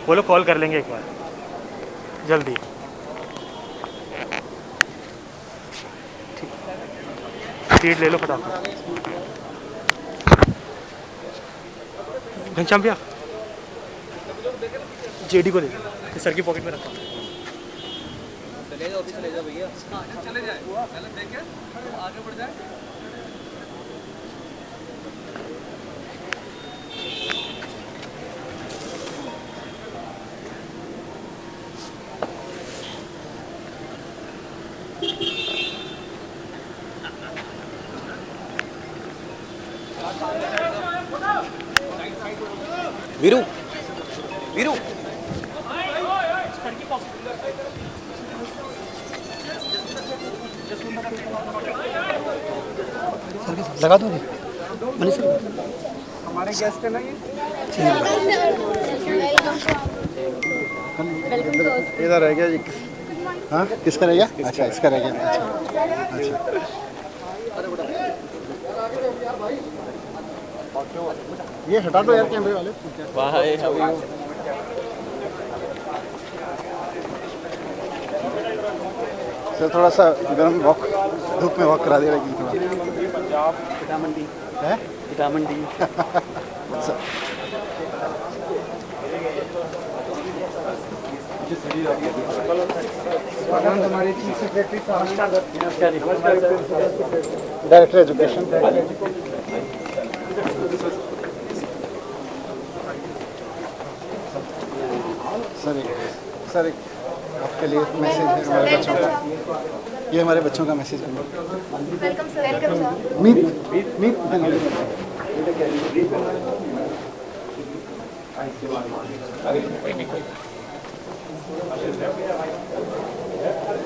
वो लोग कॉल कर लेंगे एक बार जल्दी। सीट ले लो फटाफट। घनश्याम भैया जेडी को दे दो, सर की पॉकेट में रखा। चले जाओ अभी, चले जाओ भैया, चले जाए पहले देखे आगे बढ़ जाए। वीरू वीरू लगा दोगे मनीष सर? हमारे गेस्ट है ना ये। इधर रह गया जी। हाँ किसका रह गया? अच्छा इसका रह गया। अच्छा ये हटा दो यार कैमरे वाले। सर थोड़ा सा गर्म वॉक, धूप में वॉक करा दिया लेकिन थोड़ा। पंजाब पिटा मंडी है, पिटा मंडी। हमारे chief secretary director education. Sir एक आपके लिए मैसेज है हमारे बच्चों का। ये हमारे बच्चों का मैसेज है। Welcome sir. Welcome sir. Meet Meet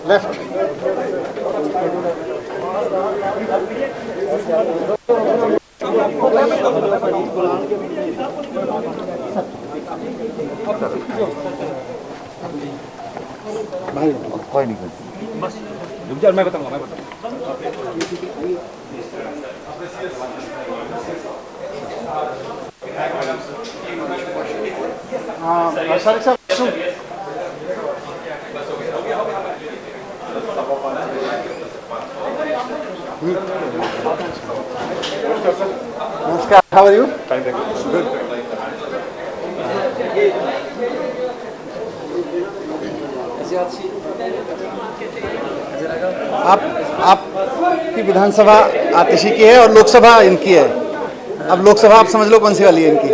left. भाई कोई नहीं बस रुक जा, मैं बताऊंगा। हाँ सर सब नमस्कार, how are you? Fine thank you. आपकी विधानसभा आतिशी की है और लोकसभा इनकी है। अब लोकसभा आप समझ लो कौन सी वाली है इनकी।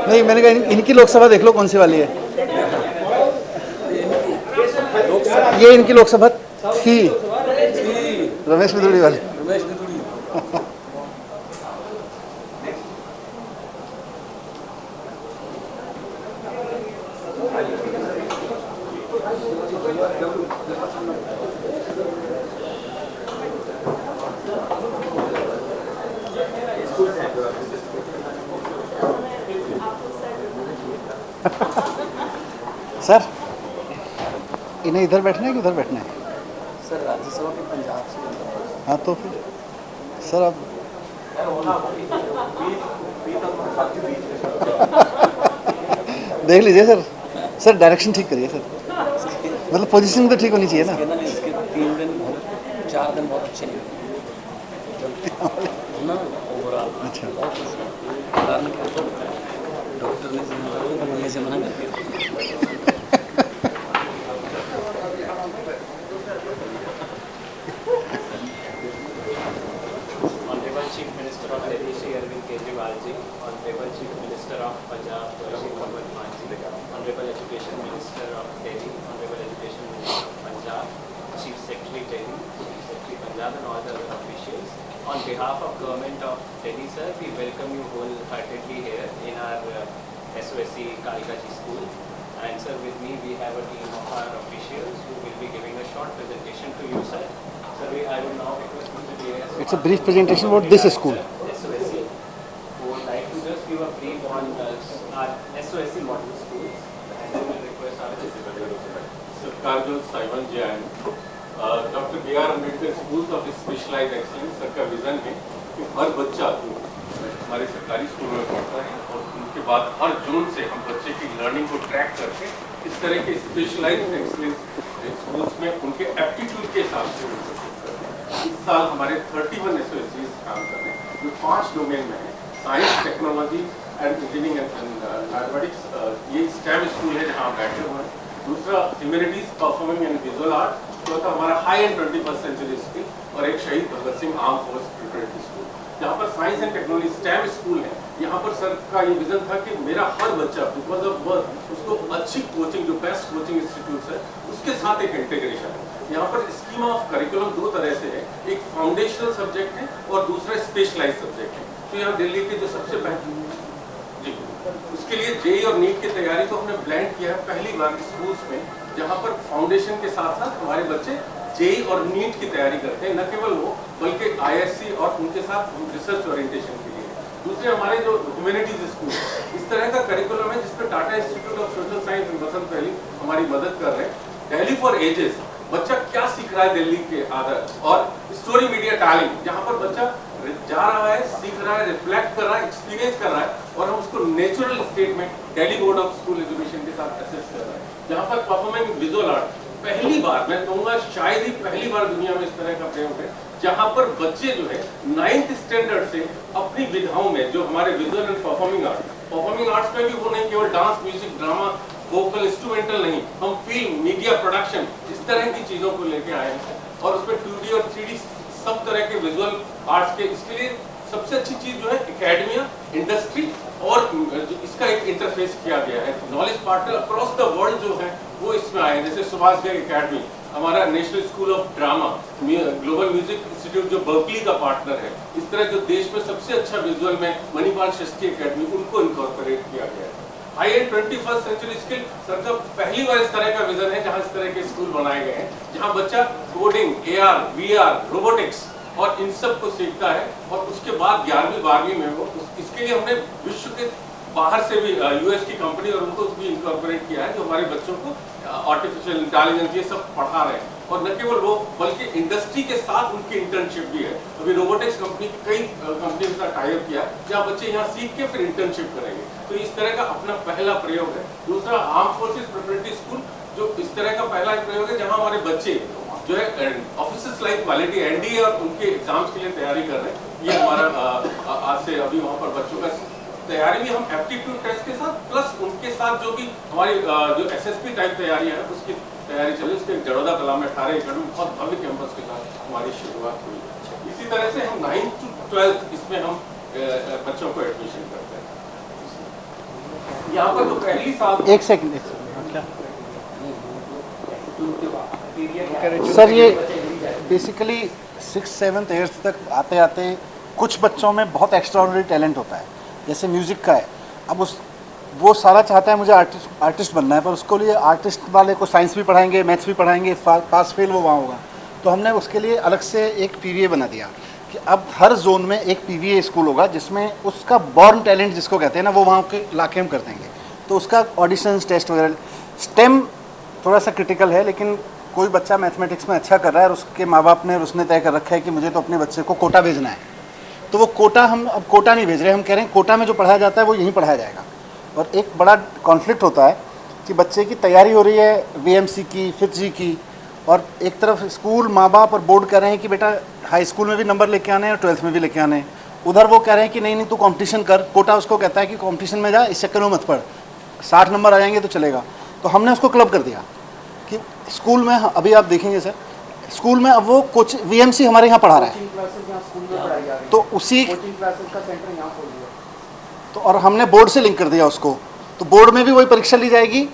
नहीं मैंने कहा इनकी लोकसभा देख लो कौन सी वाली है। ये इनकी लोकसभा थी, रमेश मिथुड़ी वाली। सर इन्हें इधर बैठना है कि उधर बैठना है? सर राज्यसभा के पंजाब से। हाँ तो फिर सर अब देख लीजिए सर। सर डायरेक्शन ठीक करिए सर, मतलब पोजीशन तो ठीक होनी चाहिए ना। इसके 3 दिन 4 दिन बहुत अच्छे ना ओवरऑल। अच्छा डॉक्टर ने मिलने से मना कर दिया। Honorable Chief Minister of Delhi Shri Arvind Kejriwal ji, Honorable Chief Minister of Punjab Shri Bhagwant Mann ji, Honorable Education Minister of Delhi, Honorable Education Minister of Punjab, Chief Secretary Delhi, Chief Secretary Punjab and all the other officials. On behalf of Government of Delhi sir, we welcome you wholeheartedly here in our SOSC Kalikaji school. And sir, with me we have a team of our officials who will be giving a short presentation to you sir. Sir, I will now request Mr. D.S. It's a brief presentation about this school. SOSC, who would like to just give a brief on our SOSC model schools, and then we'll request our सरकार जो साइवन Jain doctor B.R. Ambedkar schools of specialised excellence sir का vision है कि हर बच्चा हमारे सरकारी स्कूलों में पढ़ता है और उनके बाद हर जून से हम बच्चे की लर्निंग को ट्रैक करके इस तरह के स्पेशलाइज्ड एक्सीलेंस स्कूल्स में उनके एप्टीट्यूड के हिसाब से उनको शिफ्ट करते हैं। इस साल हमारे 31 एसओएसीज काम कर रहे हैं जो 5 डोमेन में है, science, technology and engineering and mathematics. ये स्टेम स्कूल है जहाँ बैठे हुए हैं। दूसरा humanities, performing and visual art. चौथा हमारा high end 21st century skill और एक Shaheed Bhagat Singh arm force preparatory school. यहाँ पर science and technology STEM school है। यहाँ पर सर का ये विजन था कि मेरा हर बच्चा बिकॉज ऑफ बर्थ उसको अच्छी कोचिंग, जो बेस्ट कोचिंग इंस्टीट्यूट है उसके साथ एक इंटीग्रेशन है। यहाँ पर स्कीम ऑफ करिकुलम दो तरह से है, एक फाउंडेशनल सब्जेक्ट है और दूसरा स्पेशलाइज सब्जेक्ट है। तो यहाँ दिल्ली के जो सबसे पहले जी उसके लिए जेई और नीट की तैयारी को हमने ब्लेंड किया है पहली बार स्कूल्स में, जहाँ पर फाउंडेशन के साथ साथ हमारे बच्चे जेई और नीट की तैयारी करते हैं, न केवल वो बल्कि आईएससी और उनके साथ रिसर्च ओरिएंटेशन के लिए। दूसरे हमारे जो ह्यूमैनिटीज स्कूल इस तरह का करिकुलम है जिसपे Tata institute of social science and Basant valley हमारी मदद कर रहे हैं। दिल्ली फॉर एजेस, बच्चा क्या सीख रहा है दिल्ली के आदत, और स्टोरी मीडिया टैलेंट जहाँ पर बच्चा जा रहा है, सीख रहा है, रिफ्लेक्ट कर रहा है, एक्सपीरियंस कर रहा है और हम उसको नेचुरल स्टेट में Delhi board of school education के साथ असेस कर रहे हैं। जहाँ पर परफॉर्मिंग विजुअल आर्ट पहली बार, मैं कहूँगा शायद ही पहली बार दुनिया में इस तरह का प्रयोग है, जहाँ पर बच्चे जो है 9th स्टैंडर्ड से अपनी विधाओं में जो हमारे विजुअल एंड परफॉर्मिंग आर्ट्स में भी वो नहीं केवल dance, music, drama, vocal, instrumental नहीं, हम फिल्म, मीडिया प्रोडक्शन इस तरह की चीजों को लेके आए हैं और उसमें 2D और 3D सब तरह के विजुअल आर्ट्स के। इसके लिए सबसे अच्छी चीज जो है एकेडमिया, इंडस्ट्री और इसका एक इंटरफेस किया गया है। Knowledge partner across the world जो है वो इसमें आए हैं, जैसे सुभाष गर्ग एकेडमी, हमारा national school of drama, global music institute जो बर्कली का पार्टनर है, इस तरह जो देश में सबसे अच्छा विजुअल में मणिपाल शास्त्री एकेडमी, उनको इनकॉर्पोरेट किया गया है। High end 21st century skill sir का पहली बार इस तरह का विजन है जहां इस तरह के स्कूल बनाए गए हैं, जहां बच्चा कोडिंग, AR, VR, रोबोटिक्स और इन सब को सीखता है और उसके बाद 11वीं 12वीं में वो इसके लिए हमने विश्व के बाहर से भी US की कंपनी और उनको भी इनकॉर्पोरेट किया है जो हमारे बच्चों को आर्टिफिशियल इंटेलिजेंस ये सब पढ़ा रहे हैं। और न केवल वो बल्कि इंडस्ट्री के साथ उनकी इंटर्नशिप भी है। अभी रोबोटिक्स कंपनी कई कंपनी के साथ टाई अप किया जहाँ बच्चे यहाँ सीख के फिर इंटर्नशिप करेंगे। तो इस तरह का अपना पहला प्रयोग है। दूसरा आर्म फोर्सेस प्रिपरेटरी स्कूल जो इस तरह का पहला प्रयोग है जहाँ हमारे बच्चे जो है ऑफिसर्स लाइक क्वालिटी NDA और उनके एग्जाम्स के लिए तैयारी कर रहे हैं। ये हमारा आज से अभी वहाँ पर बच्चों का तैयारी भी हम एप्टीट्यूड टेस्ट के साथ प्लस उनके साथ जो भी हमारी जो SSP टाइप तैयारी है उसकी तैयारी चली। उसके जड़ौदा कला में 18 एकड़ में बहुत भव्य कैंपस के साथ हमारी शुरुआत हुई। इसी तरह से हम 9th to 12th इसमें हम बच्चों को एडमिशन करते हैं। यहाँ पर तो पहली साल एक सेकंड सर, ये बेसिकली 6th 7th 8th तक आते आते कुछ बच्चों में बहुत एक्स्ट्राऑर्डिनरी टैलेंट होता है, जैसे म्यूज़िक का है। अब वो सारा चाहता है मुझे आर्टिस्ट बनना है, पर उसको लिए आर्टिस्ट वाले को साइंस भी पढ़ाएंगे, मैथ्स भी पढ़ाएंगे, पास फेल वो वहाँ होगा। तो हमने उसके लिए अलग से एक PVA बना दिया कि अब हर जोन में एक PVA स्कूल होगा जिसमें उसका बॉर्न टैलेंट जिसको कहते हैं ना वो वहाँ के ला के हम कर देंगे। तो उसका ऑडिशंस, टेस्ट वगैरह। स्टेम थोड़ा सा क्रिटिकल है, लेकिन कोई बच्चा मैथमेटिक्स में अच्छा कर रहा है और उसके माँ बाप ने और उसने तय कर रखा है कि मुझे तो अपने बच्चे को कोटा भेजना है, तो वो कोटा हम अब कोटा नहीं भेज रहे, हम कह रहे हैं कोटा में जो पढ़ाया जाता है वो यहीं पढ़ाया जाएगा। और एक बड़ा कॉन्फ्लिक्ट होता है कि बच्चे की तैयारी हो रही है VMC की, FITG की, और एक तरफ स्कूल, माँ बाप और बोर्ड कह रहे हैं कि बेटा हाई स्कूल में भी नंबर लेके आने हैं और 12th में भी लेके आने हैं। उधर वो कह रहे हैं कि नहीं तू कंपटीशन कर। कोटा उसको कहता है कि कंपटीशन में जा, इस चक्कर में मत पढ़, 60 नंबर आ जाएंगे तो चलेगा। तो हमने उसको क्लब कर दिया कि स्कूल में, अभी आप देखेंगे सर, स्कूल में अब वो कोचिंग VMC हमारे यहाँ पढ़ा रहा है, तो उसी तो और हमने बोर्ड से लिंक कर दिया उसको, तो बोर्ड में भी वही परीक्षा ली जाएगी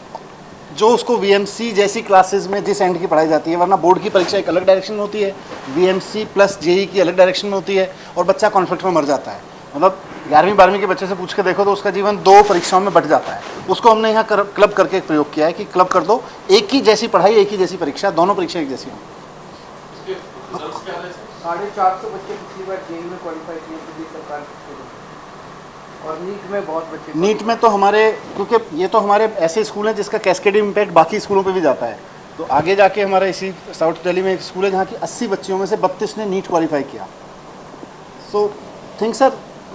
जो उसको VMC जैसी क्लासेस में जिस एंड की पढ़ाई जाती है। वरना बोर्ड की परीक्षा एक अलग डायरेक्शन में होती है, VMC प्लस JEE की अलग डायरेक्शन में होती है, और बच्चा कॉन्फ्लिक्ट में मर जाता है। मतलब 11वीं 12वीं के बच्चे से पूछ के देखो तो उसका जीवन 2 परीक्षाओं में बट जाता है। उसको हमने यहाँ क्लब करके एक प्रयोग किया है कि क्लब कर दो, एक ही जैसी पढ़ाई, एक ही जैसी परीक्षा, दोनों परीक्षा एक जैसी हों। 450 बच्चे पिछली बार JEE में क्वालिफाई किए थे सरकार के, और नीट में बहुत बच्चे। नीट में तो हमारे, क्योंकि ये तो हमारे ऐसे स्कूल हैं जिसका कैस्केडिंग इम्पैक्ट बाकी स्कूलों पे भी जाता है, तो आगे जाके हमारे इसी साउथ दिल्ली में एक स्कूल है जहाँ की 80 बच्चियों में से 32 ने नीट क्वालिफाई किया। So think sir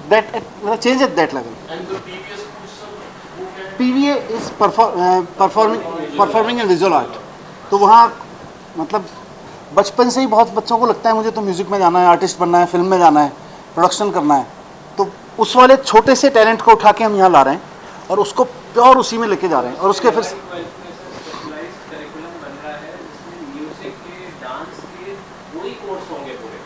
that change at that level. And the PVS schools, sir, वो क्या है? PVA is performing in visual art. तो वहाँ मतलब बचपन से ही बहुत बच्चों को लगता है मुझे तो म्यूज़िक में जाना है, आर्टिस्ट बनना है, फिल्म में जाना है, प्रोडक्शन करना है, तो उस वाले छोटे से टैलेंट को उठा के हम यहाँ ला रहे हैं और उसको प्योर उसी में लेके जा रहे हैं और उसके फिर स्पेशलाइज्ड करिकुलम बन रहा है जिसमें म्यूजिक के, डांस के वही कोर्स होंगे पूरे,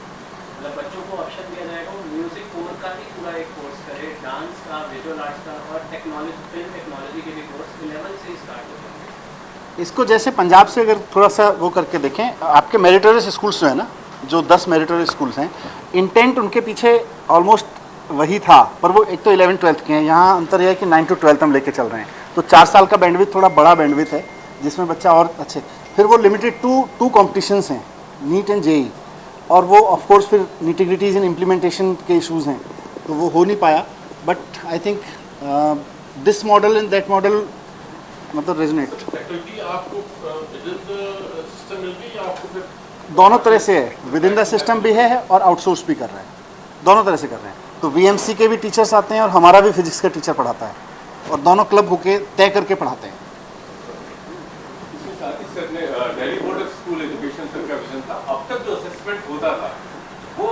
मतलब बच्चों को ऑप्शन दिया जाएगा वो म्यूजिक कोर का ही पूरा एक कोर्स करे, डांस का, विजुअल आर्ट्स का और टेक्नोलॉजी, फिल्म टेक्नोलॉजी के भी कोर्स 11 से ही स्टार्ट हो जाएंगे। इसको जैसे पंजाब से अगर थोड़ा सा वो करके देखें, आपके मेरिटोरियस स्कूल्स जो है ना, जो 10 मेरिटोरियस स्कूल्स हैं, इंटेंट उनके पीछे ऑलमोस्ट वही था, पर वो एक तो 11th-12th के हैं, यहाँ अंतर यह है कि 9 to 12th हम लेके चल रहे हैं, तो 4 साल का बैंडविड्थ थोड़ा बड़ा बैंडविड्थ है जिसमें बच्चा और अच्छे, फिर वो लिमिटेड टू कॉम्पिटिशन्स हैं, नीट एंड जेई, और वो ऑफकोर्स फिर निटिग्रिटीज़ इन इम्प्लीमेंटेशन के इशूज़ हैं, तो वो हो नहीं पाया, but I think this model and that model मतलब रेजोनेट फैकल्टी आपको विद इन द सिस्टम मिल गई या आपको फिर दोनों तरह से है, विद इन द सिस्टम भी है और आउटसोर्स भी कर रहे हैं, दोनों तरह से कर रहे हैं। तो वीएमसी के भी टीचर्स आते हैं और हमारा भी फिजिक्स का टीचर पढ़ाता है और दोनों क्लब होके तय करके पढ़ाते हैं। इसके साथ ही सर ने Delhi board of school education sir का विजन था, अब तक जो असेसमेंट होता था वो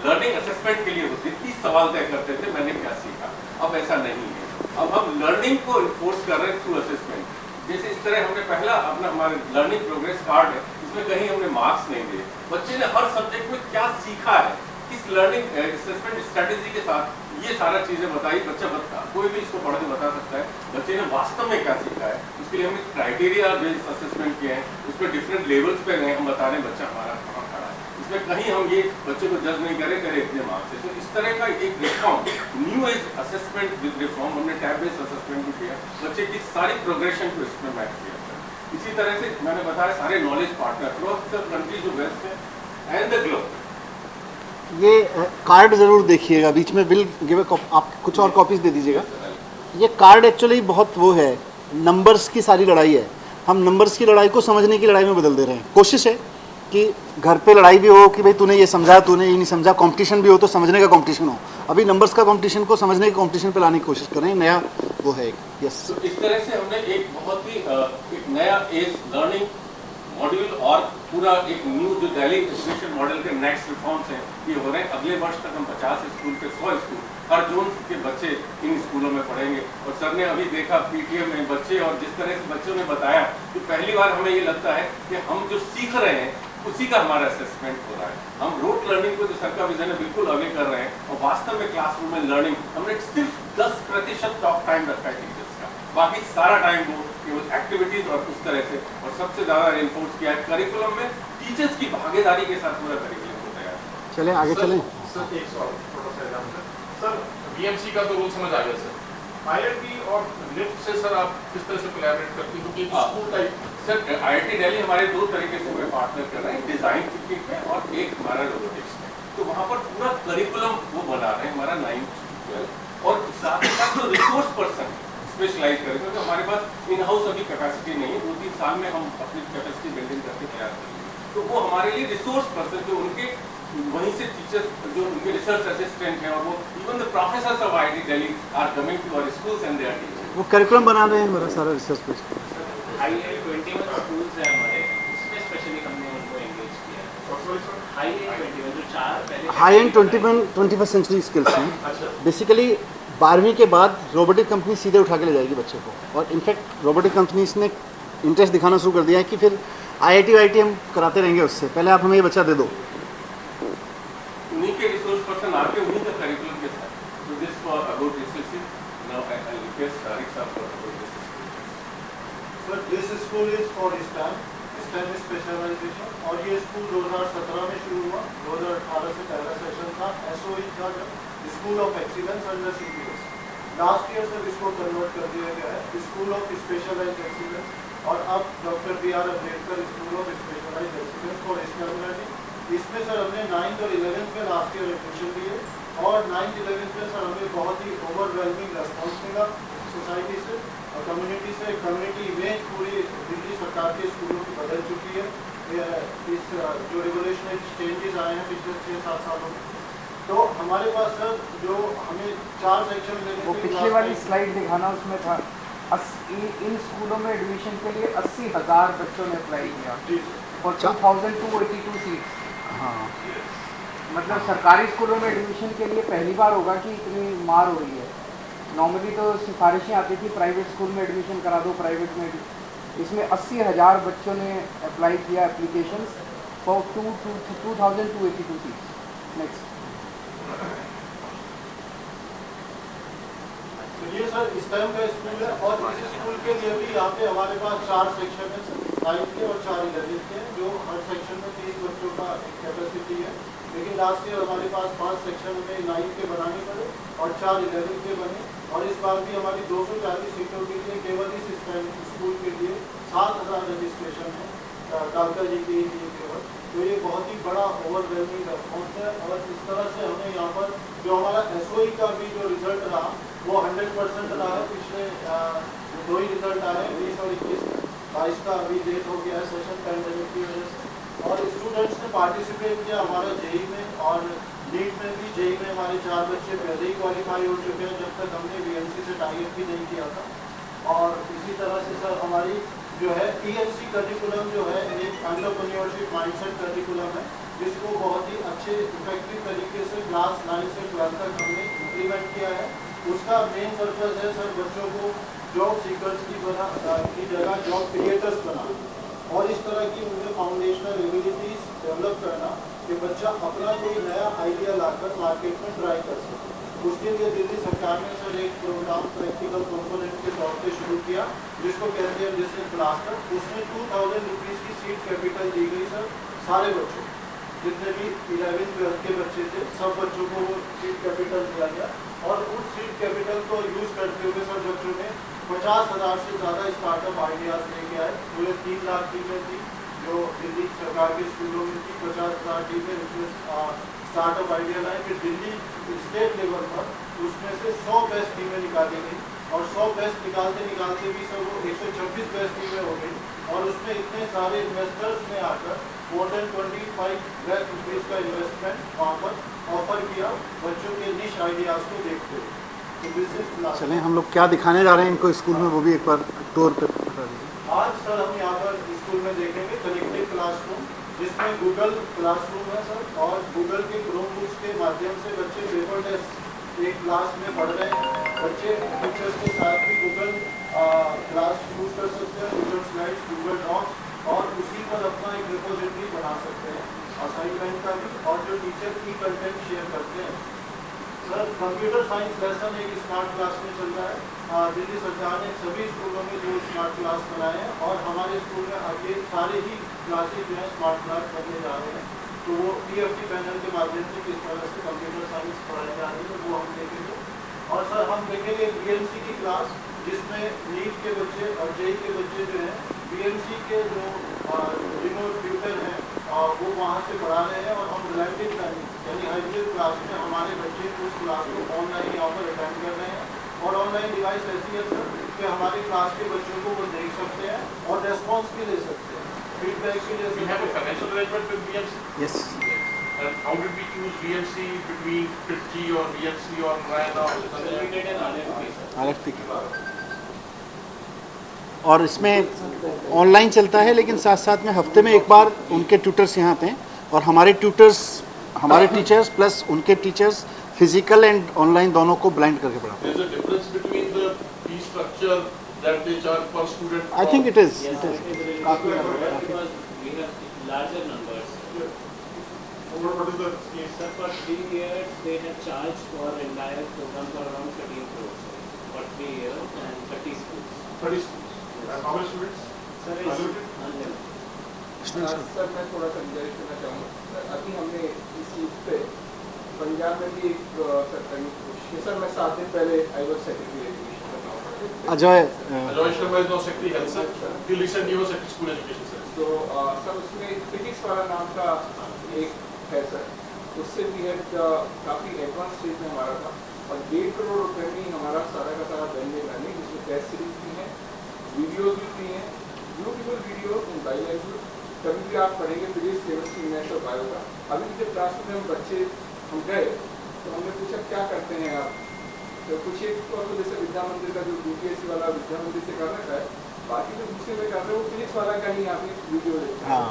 लर्निंग असेसमेंट के लिए होती थी, 30 सवाल तय करते थे मैंने क्या सीखा, अब ऐसा नहीं है, अब हम लर्निंग को इन्फोर्स कर रहे हैं थ्रू असेसमेंट। जैसे इस तरह हमने पहला अपना हमारे लर्निंग प्रोग्रेस कार्ड है, इसमें कहीं हमने मार्क्स नहीं दिए, बच्चे ने हर सब्जेक्ट में क्या सीखा है, किस लर्निंग असेसमेंट स्ट्रेटेजी के साथ ये सारा चीजें बताई, बच्चा कोई भी इसको पढ़ के बता सकता है बच्चे ने वास्तव में क्या सीखा है। उसके लिए हमने क्राइटेरिया बेस्ड असेसमेंट किए हैं, उसमें डिफरेंट लेवल्स पे गए, हम बता रहे हैं बच्चा हमारा कहाँ खड़ा है, इसमें कहीं हम ये बच्चे को जज नहीं करे इतने मार्क्स से। तो इस तरह का एक reform, new age assessment with reform, हमने टैब बेस्ड असेसमेंट भी किया, बच्चे की सारी प्रोग्रेशन को इसमें मैच किया। इसी तरह से मैंने बताया सारे knowledge partner across the country जो वेस्ट है एंड द ग्लोब। ये कार्ड ज़रूर देखिएगा, बीच में विल गिव अ आप कुछ और कॉपीज़ दे दीजिएगा। ये कार्ड एक्चुअली बहुत वो है, नंबर्स की सारी लड़ाई है, हम नंबर्स की लड़ाई को समझने की लड़ाई में बदल दे रहे हैं। कोशिश है कि घर पे लड़ाई भी हो कि भाई तूने ये समझा, तूने ये नहीं समझा, कंपटीशन भी हो तो समझने का कंपटीशन हो, अभी नंबर्स का कंपटीशन को समझने के कंपटीशन पे लाने की कोशिश कर रहे हैं, नया वो है एक। यस, तो इस तरह से हमने एक बहुत ही एक नया एज लर्निंग मॉड्यूल और पूरा एक न्यू जो दिल्ली एजुकेशन मॉडल के नेक्स्ट रिफॉर्म्स हैं ये हो रहे हैं। अगले वर्ष तक हम 50 स्कूल पे 100 स्कूल हर जोन के बच्चे इन स्कूलों में पढ़ेंगे। और सर ने अभी देखा पीटीएम में बच्चे और जिस तरह से बच्चों ने बताया कि पहली बार हमें ये लगता है कि हम जो सीख रहे हैं उसी का हमारा असेसमेंट हो रहा है। हम रोट लर्निंग को जो सर का विजन है बिल्कुल आगे कर रहे हैं और वास्तव में क्लासरूम में लर्निंग हमने सिर्फ 10% टॉक टाइम रखा है टीचर्स का, बाकी सारा टाइम वो केवल एक्टिविटीज और उस तरह से, और सबसे ज्यादा रेनफोर्स किया है करिकुलम में टीचर्स की भागीदारी के साथ पूरा करिकुलम होता है। चलें आगे चलें। सर एक सवाल छोटा सा एग्जाम्पल सर, बीएमसी का तो रूल समझ आ गया सर, आईआईटी और लिफ्ट से सर आप किस तरह से कोलैबोरेट करते हैं क्योंकि school type sir IIT Delhi हमारे दो तरीके से हुए पार्टनर कर रहे हैं, डिजाइन थिंकिंग में और एक हमारा रोबोटिक्स में। तो वहाँ पर पूरा करिकुलम वो बना रहे हैं हमारा 9th to 12 और साथ ही साथ जो रिसोर्स पर्सन स्पेशलाइज करें क्योंकि हमारे पास इन हाउस अभी कैपेसिटी नहीं है, 2-3 साल में हम अपनी कैपेसिटी बिल्डिंग करके तैयार करेंगे। तो वो हमारे लिए रिसोर्स पर्सन जो उनके वहीं से टीचर्स जो उनके रिसर्च असिस्टेंट हैं और वो even the professors of IIT Delhi are coming to our schools and they are teaching. वो करिकुलम बना रहे हैं हमारा सारा रिसर्च पे। हाई-एंड 21 स्कूल्स हैं हमारे, उसमें स्पेशली हमने उनको एंगेज किया है। हाई-एंड 21 जो 4 पहले high end 21st century skills हैं। बेसिकली 12वीं के बाद रोबोटिक कंपनी सीधे उठा के ले जाएगी बच्चे को, और इनफैक्ट रोबोटिक कंपनीज ने इंटरेस्ट दिखाना शुरू कर दिया है कि फिर आईआईटी हम कराते रहेंगे उससे पहले आप हमें ये बच्चा दे दो। उन्हीं के रिसोर्स पर्सन आके उन्हीं का करिकुलम के साथ। तो this for about SSC now I request Tariq साहब for about this. Sir this school is for STEM specialisation और ये स्कूल 2017 में शुरू हुआ, 2018 से पहला सेशन था। एसओई था school of excellence under CPS. Last year से इसको कन्वर्ट कर दिया गया है स्कूल ऑफ स्पेशलाइज्ड एक्सीलेंस, और अब doctor B R. Ambedkar school of specialised excellence for STEM learning. इसमें सर हमने 9th और 11th में लास्ट ईयर एडमिशन लिए और 9th 11th में सर हमें बहुत ही ओवरवेलमिंग रेस्पॉन्स मिला सोसाइटी से और कम्युनिटी से। कम्युनिटी इमेज पूरी दिल्ली सरकार के स्कूलों की बदल चुकी है। इस जो रेगुलेशनल चेंजेस आए हैं पिछले 6-7 सालों में, तो हमारे पास सर जो हमें 4 सेक्शन लेने वो थे पिछली क्लास वाली में, स्लाइड दिखाना, उसमें था इन स्कूलों में एडमिशन के लिए 80,000 बच्चों ने अप्लाई किया जी और 2282 सीट्स। हाँ मतलब सरकारी स्कूलों में एडमिशन के लिए पहली बार होगा कि इतनी मार हो रही है। नॉर्मली तो सिफारिशें आती थी प्राइवेट स्कूल में एडमिशन करा दो, प्राइवेट में। इसमें 80,000 बच्चों ने अप्लाई किया एप्लीकेशंस फॉर 2282 सीट्स। नेक्स्ट। तो ये सर इस टाइम का स्कूल है और इस स्कूल के लिए भी यहाँ पे हमारे पास 4 सेक्शन है सर, 5 के और 4 11 के, जो हर सेक्शन में 30 बच्चों का कैपेसिटी है। लेकिन लास्ट ईयर हमारे पास 5 सेक्शन में 9 के बनाने पड़े और 4 11 के बने, और इस बार भी हमारी 240 सीटों के लिए केवल इस स्कूल के लिए 7,000 रजिस्ट्रेशन है कालका जी के लिए केवल। तो ये बहुत ही बड़ा ओवरवेलमिंग रिस्पॉन्स है। और इस तरह से हमें यहाँ पर जो हमारा SOE का भी जो रिजल्ट रहा वो 100% रहा है। पिछले 2 ही रिजल्ट आए हैं, 20 और 21, 22 का अभी लेट हो गया है सेशन पैंडेमिक की वजह से। और स्टूडेंट्स ने पार्टिसिपेट किया हमारा JEE में, और नीट में भी। JEE में हमारे 4 बच्चे पहले ही क्वालिफाई हो चुके हैं जब तक हमने BMC से टाइप भी नहीं किया था। और इसी तरह से सर हमारी जो है EMC करिकुलम जो है एक एंटरप्रेन्योरशिप माइंडसेट करिकुलम है, जिसको बहुत ही अच्छे इफेक्टिव तरीके से क्लास 9 से 12 तक हमने इम्प्लीमेंट किया है। उसका मेन पर्पज है सर बच्चों को जॉब सीकर्स की जगह जॉब क्रिएटर्स बनाना, और इस तरह की उनमें फाउंडेशनल एबिलिटीज डेवलप करना कि बच्चा अपना कोई नया आइडिया लाकर मार्केट में ट्राई कर सके। उसके लिए दिल्ली सरकार ने सर एक प्रोग्राम प्रैक्टिकल कंपोनेंट के तौर पे शुरू किया, जिसको कहते हैं डिस्ट्रिक्ट क्लास्टर। उसमें 2,000 रुपीज़ की सीट कैपिटल दी गई सर सारे बच्चों, जितने भी 11th-12th के बच्चे थे सब बच्चों को वो सीट कैपिटल दिया गया। और उस सीट कैपिटल को यूज़ करते हुए सर बच्चों ने 50,000 से ज़्यादा स्टार्टअप आइडियाज़ लेके आए। पूरे 3 लाख टीमें थी जो दिल्ली सरकार के स्कूलों में थी, 50,000 टीमें उसमें स्टार्टअप आइडिया लाए। फिर दिल्ली स्टेट लेवल पर उसमें से 100 बेस्ट टीमें निकाली गई, और 100 बेस्ट निकालते निकालते भी सर वो 126 बेस्ट टीमें हो गई। और उसमें इतने सारे इन्वेस्टर्स ने आकर more than 25 लाख रुपीज़ का इन्वेस्टमेंट वहाँ पर ऑफर किया बच्चों के निश आइडियाज़ को देखते हुए। तो बिजनेस चलें हम लोग क्या दिखाने जा रहे हैं इनको स्कूल में, वो भी एक बार टूर पे बता दीजिए। आज सर हम यहाँ पर स्कूल में देखेंगे कलेक्टिव क्लासरूम, जिसमें गूगल क्लासरूम है सर, और गूगल के क्रोम बुक्स के माध्यम से बच्चे पेपर टेस्ट एक क्लास में पढ़ रहे हैं। बच्चे टीचर्स के साथ भी गूगल क्लास यूज कर सकते हैं, गूगल स्लाइड्स, गूगल डॉक्स, और उसी पर अपना एक रिपोजिटरी बना सकते हैं असाइनमेंट का भी, और जो टीचर की कंटेंट शेयर करते हैं। सर कंप्यूटर साइंस लेसन एक स्मार्ट क्लास में चल रहा है। दिल्ली सरकार ने सभी स्कूलों में जो स्मार्ट क्लास बनाए हैं, और हमारे स्कूल में आगे सारे ही क्लासेज जो है स्मार्ट क्लास बनने जा रहे हैं। तो वो TFT पैनल के माध्यम से किस तरह से कंप्यूटर साइंस पढ़ाई जा रही है वो हम देखेंगे। और सर हम देखेंगे BMC की क्लास, जिसमें नीट के बच्चे और JEE के बच्चे जो हैं BMC के जो रिमोट ट्यूटर हैं वो वहाँ से पढ़ा रहे हैं, और हम ब्लेंडेड लर्निंग यानी हाइब्रिड क्लास में हमारे बच्चे उस क्लास को ऑनलाइन यहाँ पर अटेंड कर रहे हैं। और ऑनलाइन डिवाइस ऐसी है सर कि हमारे क्लास के बच्चों को वो देख सकते हैं और रेस्पॉन्स भी ले सकते हैं, फीडबैक भी ले We have a सकते हैं। financial arrangement with BMC. Yes And how did we choose BMC between FITCI or BMC or Narayana or So we did an RFP, sir. RFP की। और इसमें ऑनलाइन चलता है, लेकिन साथ साथ में हफ्ते में एक बार उनके ट्यूटर्स यहाँ आते हैं, और हमारे ट्यूटर्स हमारे टीचर्स प्लस उनके टीचर्स फिजिकल एंड ऑनलाइन दोनों को ब्लेंड करके पढ़ाते There is a difference between the fee structure that they charge per student. हैं। आई थिंk it is. Yes, sir, it is really good because we have larger numbers. What is the case? Sir, for 3 years they have charged for entire program for around 13 crores for 3 years and 30 schools. 30 schools. And how many students? Sir, it's Unlimited? unlimited. Sir मैं थोड़ा सा गुजारिश करना चाहूँगा। अभी हमने इस चीज़ पे पंजाब में भी एक करने की कोशिश की। सर मैं 7 दिन पहले आई वॉज सेक्रेटरी एजुकेशन का काम करते थे। Ajay Ajoy Sharma is now Secretary Health Sir. He recently was Secretary School Education Sir. तो सर उसमें फिजिक्स वाला नाम का एक है सर, उससे भी है काफ़ी एडवांस स्टेज में हमारा था, और 1.5 करोड़ रुपए में हमारा सारा का सारा ब्लेंडेड लर्निंग, जिसमें टेस्ट सीरीज भी हैं, वीडियोज भी फ्री हैं, beautiful videos in by language. कभी भी आप पढ़ेंगे फिजिक्स, केमिस्ट्री, मैथ्स और बायो का। अभी जब क्लास में हम बच्चे हम गए तो हमने पूछा क्या करते हैं आप, तो कुछ एक तो जैसे विद्या मंदिर का जो यूपीएससी वाला विद्या मंदिर से कर रखा है, बाकी जो दूसरे में कर रहे हैं वो फिजिक्स वाला का ही आपने वीडियो देखा। हाँ।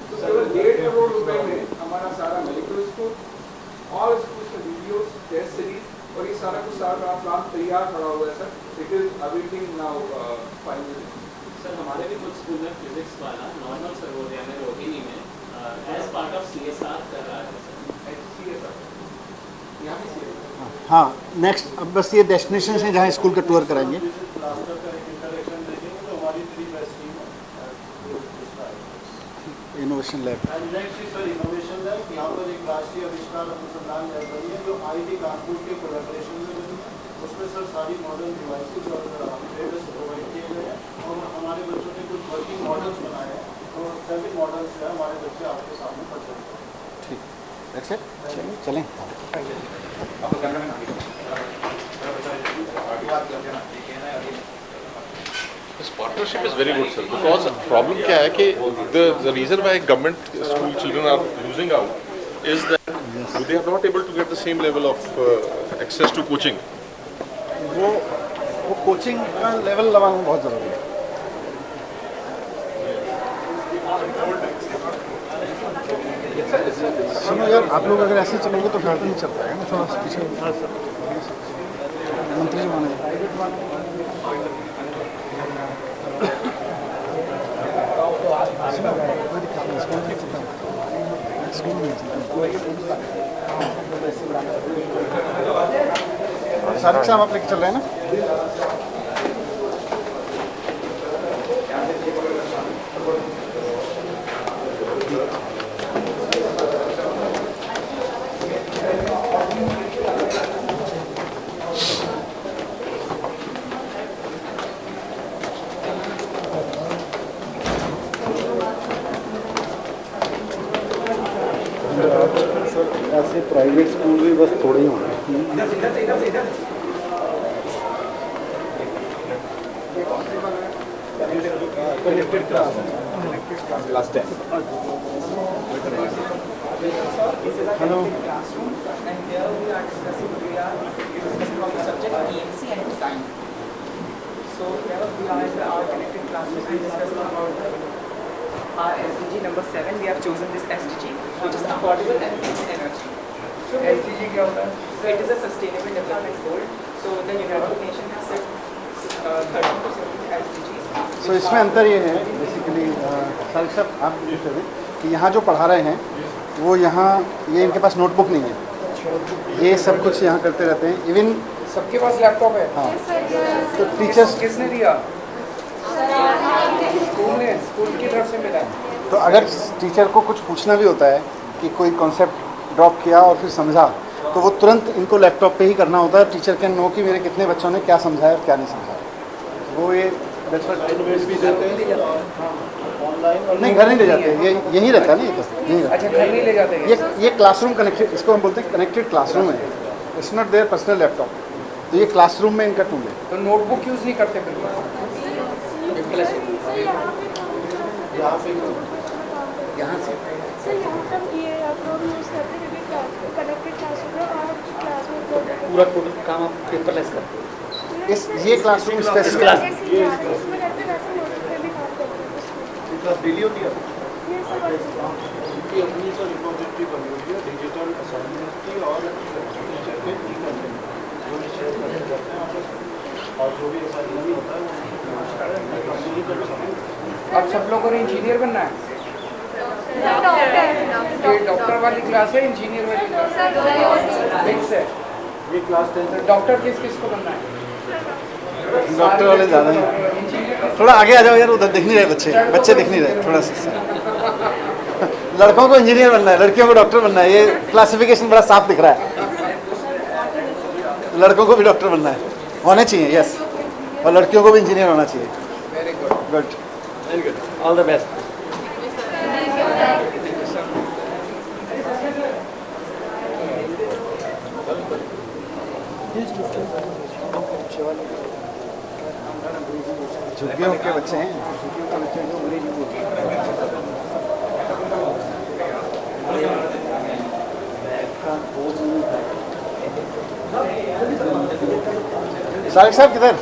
तो केवल 1.5 करोड़ रुपए में हमारा सारा मेडिकल स्कूल, ऑल स्कूल्स में वीडियोस, टेस्ट सीरीज और ये सारा कुछ सारा प्लान तैयार खड़ा हुआ है sir. It is awaiting now final. Sir हमारे भी कुछ स्कूल में फिजिक्स वाला नॉर्मल सर्वोदय में रोहिणी में एज पार्ट ऑफ CSR कर रहा है सर। CSR यहाँ भी CSR। हाँ, नेक्स्ट अब बस ये डेस्टिनेशन है जहाँ स्कूल का टूर कराएंगे। प्लास्टर का एक इंटरेक्शन देखेंगे तो हमारी 3 best team innovation lab. And next is sir innovation lab. यहाँ पर एक राष्ट्रीय आविष्कार अनुसंधान लैब बनी है जो IIT कानपुर के कोलैबोरेशन में बनी है। उसमें सर सारी मॉडर्न डिवाइसेज और ट्रेडर्स प्रोवाइड किए गए हैं और हमारे बच्चों ने कुछ वर्किंग मॉडल्स बनाए हैं और 7 मॉडल्स जो है हमारे बच्चे आपके सामने प्रेजेंट करेंगे। ठीक, दैट्स इट। चलें। This partnership is very good, sir. Because problem क्या है कि the reason why government school children are losing out is that they are not able to get the same level of access to coaching. वो coaching का level लगाना बहुत ज़रूरी है। सुनो यार, आप लोग अगर ऐसे चलोगे तो फिर तो नहीं चल पाएगा ना, थोड़ा सा पीछे। मंत्री जी माने सारे साहब आप लेके चल रहे हैं ना? ऐसे प्राइवेट स्कूल भी बस थोड़े ही होंगे। Hello. Our SDG number 7, we have chosen this SDG, which is affordable and clean energy. So SDG क्या होता है? It is a sustainable development goal. So the United Nations has set 13 to 17 SDGs. So इसमें अंतर ये है basically सारिक साहब आप पूछ रहे कि यहाँ जो पढ़ा रहे हैं वो यहाँ ये इनके पास नोटबुक नहीं है, ये सब कुछ यहाँ करते रहते हैं। इवन सबके पास लैपटॉप है। हाँ, तो टीचर्स किसने दिया? स्कूल की तरफ से मिला। तो अगर टीचर को कुछ पूछना भी होता है कि कोई कॉन्सेप्ट ड्रॉप किया और फिर समझा तो वो तुरंत इनको लैपटॉप पे ही करना होता है। टीचर कैन नो कि मेरे कितने बच्चों ने क्या समझाया और क्या नहीं समझाया। वो ये भी देते हैं ऑनलाइन नहीं, घर नहीं ले जाते, ये यहीं रहता है ना, ये तो यहीं रहता अच्छा, घर नहीं ले जाते हैं। है। ये क्लासरूम कनेक्टेड, इसको हम बोलते हैं कनेक्टेड क्लासरूम है। It's not their personal laptop, तो ये क्लासरूम में इनका टूल है। तो नोटबुक यूज़ नहीं करते बिल्कुल। यहाँ पे यहाँ से सर यहाँ पर ये आप लोग यूज़ करते हैं क्योंकि कनेक्टेड क्लासरूम है और क्लास में पूरा टोटल काम आप पेपरलेस करते हैं। इस ये क्लासरूम स्पेसिफिक इसमें करते वैसे नोटबुक पे भी काम करते हैं। क्लास डेली होती है ये सब की अपनी सर रिपोजिटरी बनी हुई है डिजिटल असाइनमेंट की और टीचर के ई कंटेंट जो भी शेयर करते हैं आपस और जो भी असाइनमेंट होता है अब सब लोगों को इंजीनियर बनना है। ये डॉक्टर वाली क्लास है, इंजीनियर वाली क्लास है, मिक्स है। ये क्लास 10 डॉक्टर किस किस को बनना है? डॉक्टर वाले ज़्यादा हैं। थोड़ा आगे आ जाओ यार, उधर दिख नहीं रहे बच्चे, बच्चे दिख नहीं रहे, थोड़ा सा। लड़कों को इंजीनियर बनना है, लड़कियों को डॉक्टर बनना है। ये क्लासिफिकेशन बड़ा साफ दिख रहा है। लड़कों को भी डॉक्टर बनना है, होने चाहिए, यस, और लड़कियों को भी इंजीनियर होना चाहिए। Very good. Good, very good, all the best. झुग्गियों के बच्चे हैं, झुग्गियों के बच्चे जो अंग्रेजी बोलते हैं। सारिक साहब किधर?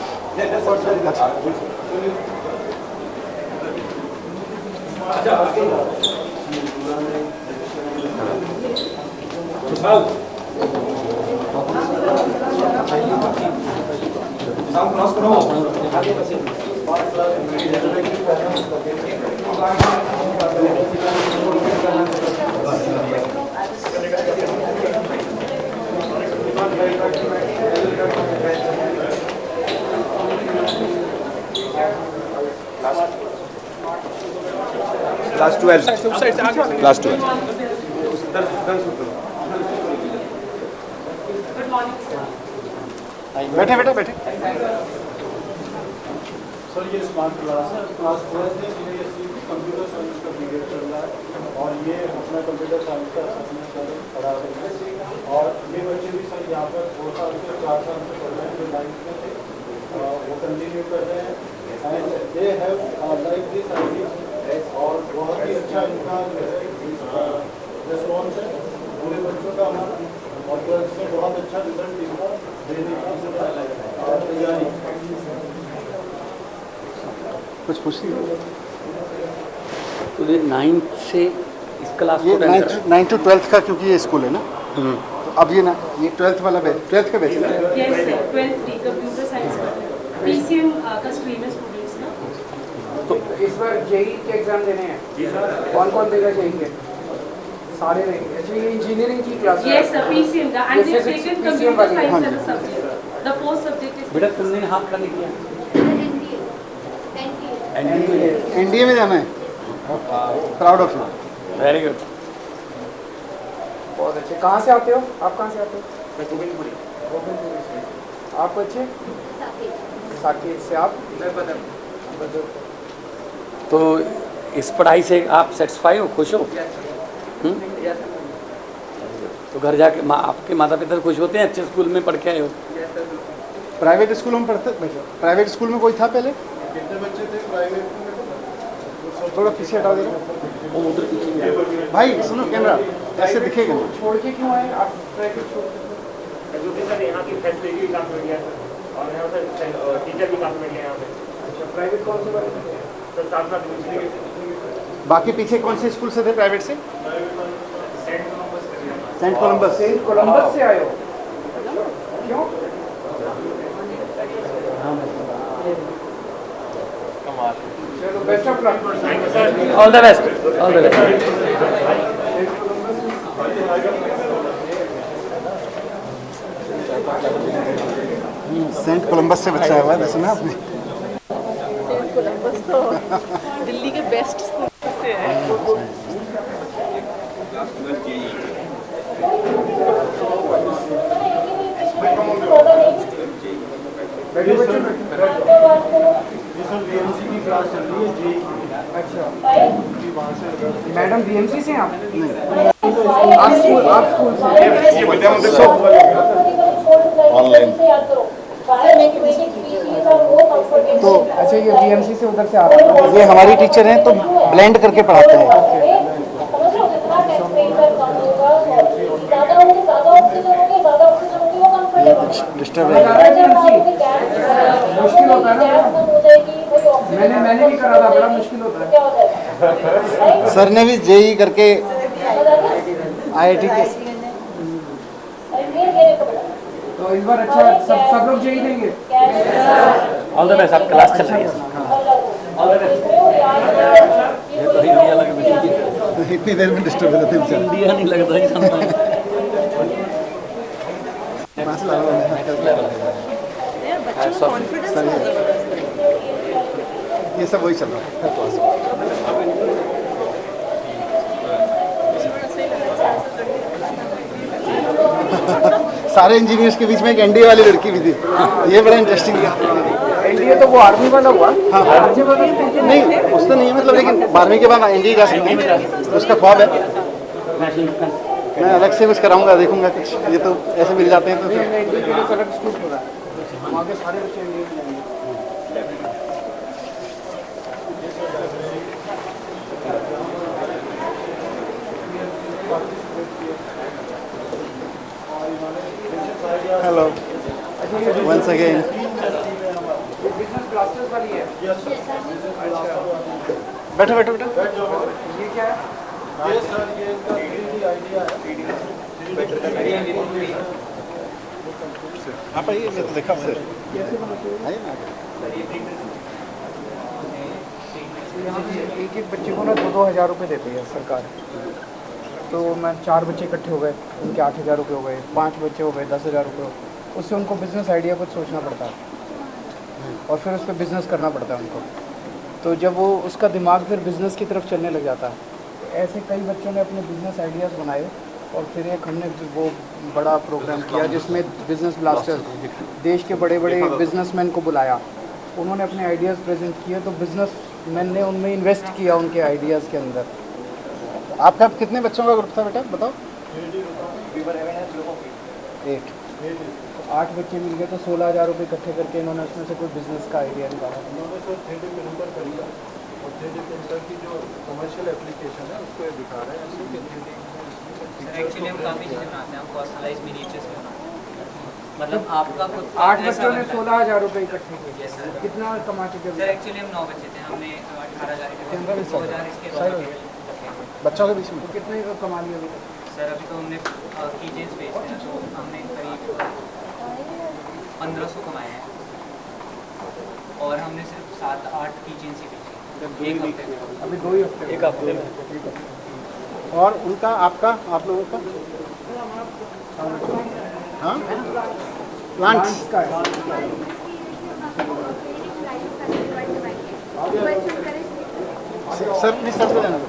क्लास 12 क्लास 12 बैठे बैठे बैठे। सर ये स्मार्ट क्लास है, क्लास 12 में सीबीएसई कंप्यूटर साइंस का पीरियड चल रहा है और ये अपना कंप्यूटर साइंस का असेसमेंट कर पढ़ा रहे हैं और ये बच्चे भी सर यहाँ पर 2 साल से 4 साल से पढ़ रहे हैं जो 9th में थे वो कंटिन्यू कर रहे हैं and they have like this idea और बहुत ही अच्छा इनका रिस्पॉन्स है पूरे बच्चों का हमारा और 12th से बहुत अच्छा रिजल्ट इनका देने का तैयारी। कुछ पूछिए। तो ये 9th से इस क्लास ये को 9 to 12th का क्योंकि ये स्कूल है ना, तो अब ये ना ये 12th वाला बैच 12th का बैच है ना। Yes sir 12th D computer science का पीसीएम का स्ट्रीम है स्टूडेंट्स ना। तो इस बार जेई के एग्जाम देने हैं, कौन कौन देगा जेई के? सारे रहेंगे। एक्चुअली ये इंजीनियरिंग की क्लास है। यस सर पीसीएम का and they taken computer science as a subject the fourth subject is. बेटा तुमने हाथ का नहीं किया एनडीए में जाना है। Proud of you. Very good. बहुत अच्छे। कहाँ से आते हो आप? कहाँ से आते हो? गोविंदपुरी से। आप बच्चे? साकेत से। आप? मैं बदर। तो इस पढ़ाई से आप सेटिस्फाई हो, खुश हो? तो घर जाके आपके माता पिता खुश होते हैं अच्छे स्कूल में पढ़ के आए हो? प्राइवेट स्कूलों में पढ़ते? प्राइवेट स्कूल में कोई था पहले? कितने बच्चे थे प्राइवेट में? थोड़ा पीछे हटाओ जरा। वो उधर पीछे भाई सुनो, कैमरा ऐसे दिखेगा ना। छोड़ के क्यों आए आप प्राइवेट छोड़ के? क्योंकि सर यहाँ की फैसिलिटी भी काफ़ी बढ़िया है और यहाँ पर टीचर भी काफ़ी बढ़िया है यहाँ पे। अच्छा प्राइवेट कौन से वाले? सर साथ साथ बाकी पीछे कौन से स्कूल से थे प्राइवेट से? Saint Columbus. सेंट कोलंबस से आए हो? क्यों? चलो best of luck. All the best. All the best. Saint Columbus से बच्चा हुआ है, सुना आपने? सेंट कोलंबस तो दिल्ली के बेस्ट स्कूल से है। बैठो बच्चे। ये सर बीएमसी की क्लास चल रही है जेई की। अच्छा वहाँ से मैडम बीएमसी से हैं आप? आप स्कूल से? ऑनलाइन। तो अच्छा ये बीएमसी से उधर से आ रहा है। ये हमारी टीचर हैं तो ब्लेंड करके पढ़ाते हैं। डिस्टर्ब है। मुश्किल होता है ना? मैंने भी करा था, बड़ा मुश्किल होता है। सर ने भी जेई करके आईआईटी के। तो इस बार अच्छा सब लोग जेई देंगे। All the best. आप क्लास चल रही है। All the best. ये तो इंडिया लग रही है। इतनी देर में डिस्टर्ब हो जाते हैं। इंडिया नहीं लगता ही समझ। ये सब वही चल रहा है। सारे इंजीनियर्स के बीच में एक एनडीए वाली लड़की भी थी। ये बड़ा इंटरेस्टिंग है। एनडीए तो वो आर्मी वाला हुआ। हाँ नहीं उसका नहीं है मतलब, लेकिन 12वीं के बाद एनडीए जा सकते हैं, उसका ख्वाब है। मैं अलग से कुछ कराऊंगा, देखूंगा कुछ। ये तो ऐसे मिल जाते हैं तो फिर। अलग स्कूल खुला है, वहाँ के सारे बच्चे एनडीए में जाएंगे। और इन्होंने hello once again. Business blasters वाली है। बैठो बैठो बैठो। ये क्या है? ये सर ये इनका 3D आइडिया है। आप आइए, मैं तो देखा सर। आइए ना। यहाँ पे एक एक बच्चे को ना 2-2 हज़ार रुपये देती है सरकार। तो मैं 4 बच्चे इकट्ठे हो गए, उनके 8,000 रुपये हो गए, 5 बच्चे हो गए 10,000 रुपये। उससे उनको बिज़नेस आइडिया कुछ सोचना पड़ता है और फिर उस पर बिज़नेस करना पड़ता है उनको। तो जब वो उसका दिमाग फिर बिज़नेस की तरफ चलने लग जाता है, ऐसे कई बच्चों ने अपने बिज़नेस आइडियाज़ बनाए और फिर एक हमने वो बड़ा प्रोग्राम किया जिसमें बिज़नेस ब्लास्टर्स देश के बड़े बड़े बिजनेसमैन को बुलाया। उन्होंने अपने आइडियाज़ प्रेजेंट किए तो बिजनेसमैन ने उनमें इन्वेस्ट किया उनके आइडियाज़ के अंदर। आपका कितने बच्चों का ग्रुप था बेटा बताओ? 8। तो 8 बच्चे मिल गए तो 16,000 रुपये इकट्ठे करके इन्होंने उसमें से कोई बिज़नेस का आइडिया निकाला। उन्होंने सर 3D प्रिंटर खरीदा और 3D प्रिंटर की जो कमर्शियल एप्लीकेशन है उसको ये दिखा रहे हैं ऐसे कि 3D एक्चुअली हम काफ़ी चीज़ें बनाते हैं, हम पर्सनलाइज मिनीचर्स में बनाते हैं। मतलब आपका खुद 8 बच्चों ने 16,000 रुपये इकट्ठे किए। Yes, sir. कितना कमा चुके सर एक्चुअली हम 9 बच्चे थे, हमने 18,000 2,000 इसके बच्चों के बीच में तो कितने का कमा लिया अभी तक? सर अभी तो हमने की चेंज बेचते हैं तो हमने करीब 1500 कमाए हैं और हमने सिर्फ 7-8 की चेंज ही बेची एक हफ्ते में। अभी 2 ही हफ्ते एक हफ्ते में। और उनका आपका आप लोगों का हाँ प्लांट्स का है। सर नहीं सर को देना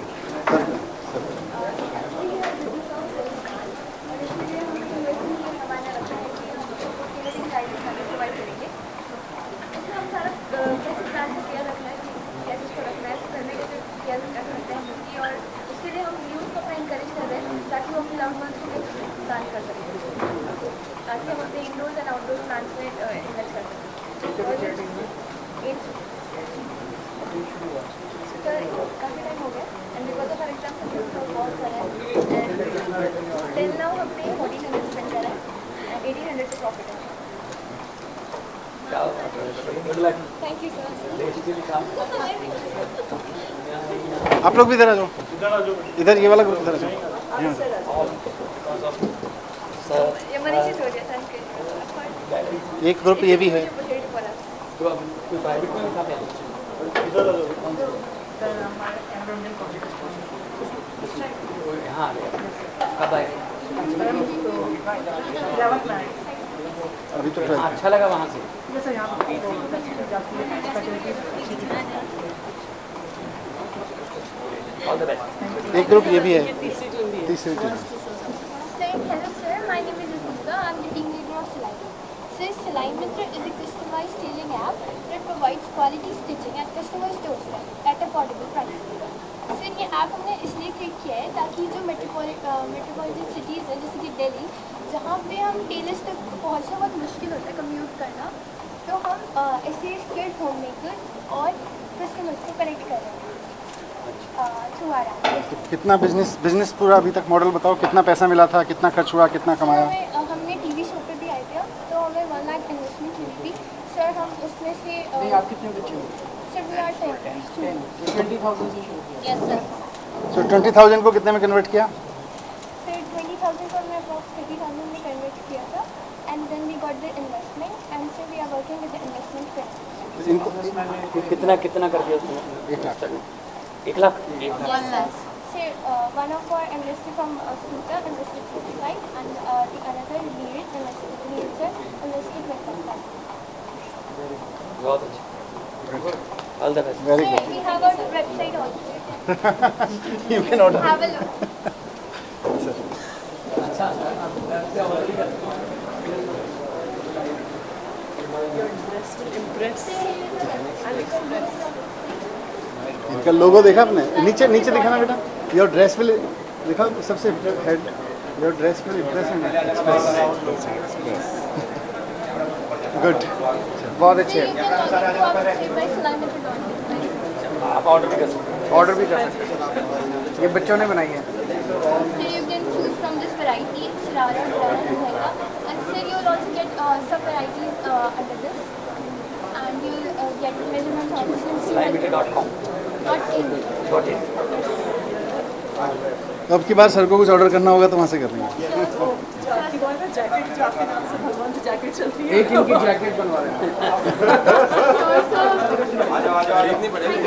ताकि हम अपने इंडोर्स एंड आउटडोर प्लांट्स में इन्वेस्ट कर सकें। सर काफ़ी टाइम हो गया and because of our exam बहुत सारा है एंड टिल नाउ हमने 1,400 स्पेंड करा है एंड 1,800 से प्रॉफिट है। Thank you sir. आप लोग भी इधर आ जाओ, इधर ये वाला ग्रुप इधर आ जाओ। ये मनीषी हो गया थैंक यू। एक ग्रुप ये भी है। तो अब कोई प्राइवेट में खाते हैं? हाँ कब आए? अभी तो हाँ, अच्छा लगा वहाँ से। All the best. एक ग्रुप ये भी है तीसरी team. Hello sir, my name is Aziza. I'm the team leader of Silai. So Silai Mitra is a customized tailoring app that provides quality stitching at customers' doorstep at affordable prices. Sir ये app हमने इसलिए create किया है ताकि जो metropolitan cities है जैसे कि दिल्ली जहाँ पे हम टेलर्स तक पहुँचना बहुत मुश्किल होता है कम्यूट करना, तो हम ऐसे स्किल्ड होम मेकर्स और कस्टमर्स को कनेक्ट कर रहे हैं थ्रू आवर ऐप। कितना बिजनेस पूरा अभी तक मॉडल बताओ, कितना पैसा मिला था, कितना खर्च हुआ, कितना कमाया? हमने टीवी शो पे भी आए थे तो हमें 1 लाख इन्वेस्टमेंट हुई थी सर। हम उसमें से नहीं आप कितने बच्चे हो? सर वी आर 10 20,000 से शुरू किया। Yes sir. सो 20,000 को कितने में कन्वर्ट किया? सर 20,000 को हमने अप्रॉक्स 30,000 में कन्वर्ट किया था and then we got the investment and sir we are working with the investment फिर। इनको कितना कर दिया उसने? 1 lakh. 1 lakh? Yes sir. Sir, one of our investor from Suta invested 65 and the another Neeraj invested 25. बहुत अच्छा। All the best. Very Sir, good. we have our website also. You can order. Have a look. इनका लोगो देखा आपने? नीचे नीचे दिखाना बेटा। Your dress will दिखाओ सबसे head. Your dress will Impress and express. Good. बहुत अच्छे So you हैं। can log into our website by salamated.com. आप ऑर्डर भी कर सकते हैं। ऑर्डर भी कर सकते हैं। ये बच्चों ने बनाई है। So you can choose from this variety, Sharara, Lehenga, and Sir, you will also get some varieties under this, and you will get measurements also. Slimemeter.com. .in. तो अब की बार सर को कुछ ऑर्डर करना होगा तो वहाँ से कर लेंगे। जैकेट जो आपके नाम से भगवान की जैकेट चल रही है। एक इनकी जैकेट बनवा रहे हैं। आ जाओ खरीदनी पड़ेगी।